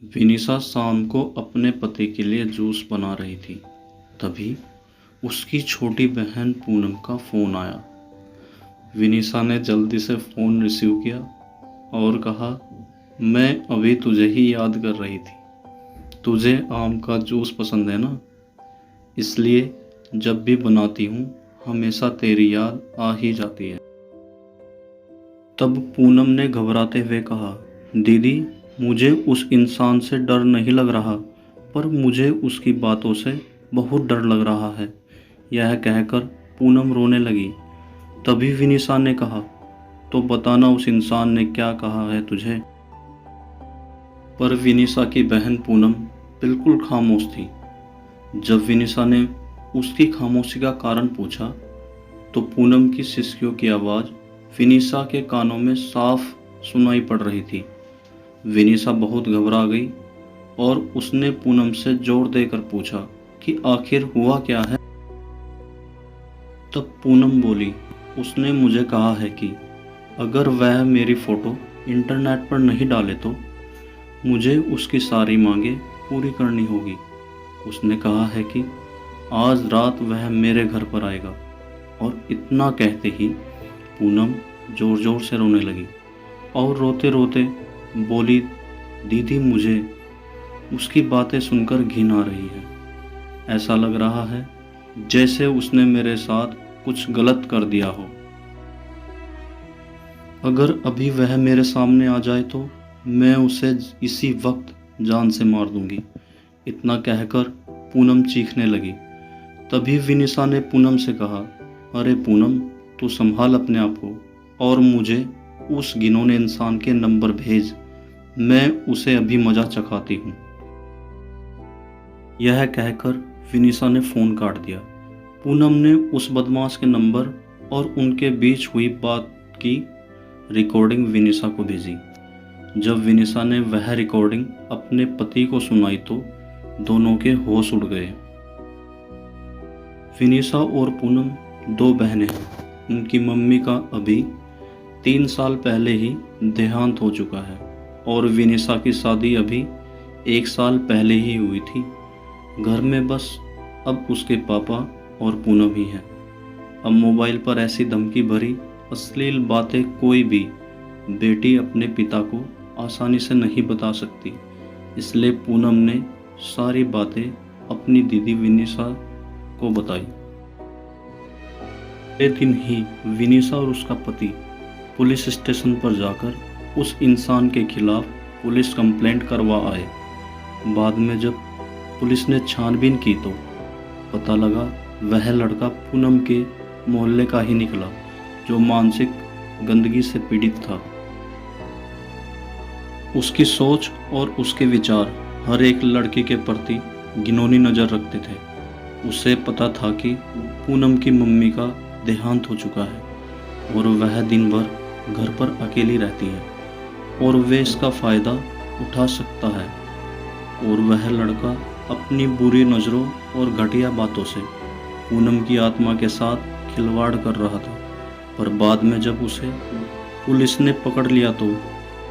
विनिशा शाम को अपने पति के लिए जूस बना रही थी। तभी उसकी छोटी बहन पूनम का फ़ोन आया। विनिशा ने जल्दी से फ़ोन रिसीव किया और कहा, मैं अभी तुझे ही याद कर रही थी। तुझे आम का जूस पसंद है ना, इसलिए जब भी बनाती हूँ हमेशा तेरी याद आ ही जाती है। तब पूनम ने घबराते हुए कहा, दीदी, मुझे उस इंसान से डर नहीं लग रहा, पर मुझे उसकी बातों से बहुत डर लग रहा है। यह कहकर पूनम रोने लगी। तभी विनिशा ने कहा, तो बताना उस इंसान ने क्या कहा है तुझे। पर विनिशा की बहन पूनम बिल्कुल खामोश थी। जब विनिशा ने उसकी खामोशी का कारण पूछा तो पूनम की सिसकियों की आवाज़ विनिशा के कानों में साफ सुनाई पड़ रही थी। विनिशा बहुत घबरा गई और उसने पूनम से जोर देकर पूछा कि आखिर हुआ क्या है। तब पूनम बोली, उसने मुझे कहा है कि अगर वह मेरी फ़ोटो इंटरनेट पर नहीं डाले तो मुझे उसकी सारी मांगें पूरी करनी होगी। उसने कहा है कि आज रात वह मेरे घर पर आएगा। और इतना कहते ही पूनम ज़ोर ज़ोर से रोने लगी और रोते रोते बोली, दीदी, मुझे उसकी बातें सुनकर घिन आ रही है। ऐसा लग रहा है जैसे उसने मेरे साथ कुछ गलत कर दिया हो। अगर अभी वह मेरे सामने आ जाए तो मैं उसे इसी वक्त जान से मार दूंगी। इतना कहकर पूनम चीखने लगी। तभी विनिशा ने पूनम से कहा, अरे पूनम, तू संभाल अपने आप को और मुझे उस घिनौने इंसान के नंबर भेज। मैं उसे अभी मजा चखाती हूँ। यह कहकर विनिशा ने फ़ोन काट दिया। पूनम ने उस बदमाश के नंबर और उनके बीच हुई बात की रिकॉर्डिंग विनिशा को भेजी। जब विनिशा ने वह रिकॉर्डिंग अपने पति को सुनाई तो दोनों के होश उड़ गए। विनिशा और पूनम दो बहनें हैं। उनकी मम्मी का अभी 3 साल पहले ही देहांत हो चुका है और विनिशा की शादी अभी 1 साल पहले ही हुई थी। घर में बस अब उसके पापा और पूनम ही हैं। अब मोबाइल पर ऐसी धमकी भरी अश्लील बातें कोई भी बेटी अपने पिता को आसानी से नहीं बता सकती। इसलिए पूनम ने सारी बातें अपनी दीदी विनिशा को बताई। अगले दिन ही विनिशा और उसका पति पुलिस स्टेशन पर जाकर उस इंसान के खिलाफ पुलिस कंप्लेंट करवा आए। बाद में जब पुलिस ने छानबीन की तो पता लगा वह लड़का पूनम के मोहल्ले का ही निकला, जो मानसिक गंदगी से पीड़ित था। उसकी सोच और उसके विचार हर एक लड़की के प्रति घिनौनी नज़र रखते थे। उसे पता था कि पूनम की मम्मी का देहांत हो चुका है और वह दिन भर घर पर अकेली रहती है और वे इसका फ़ायदा उठा सकता है। और वह लड़का अपनी बुरी नज़रों और घटिया बातों से पूनम की आत्मा के साथ खिलवाड़ कर रहा था। पर बाद में जब उसे पुलिस ने पकड़ लिया तो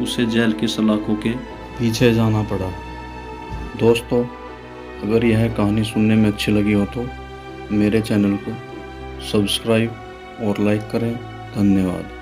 उसे जेल की सलाखों के पीछे जाना पड़ा। दोस्तों, अगर यह कहानी सुनने में अच्छी लगी हो तो मेरे चैनल को सब्सक्राइब और लाइक करें। धन्यवाद।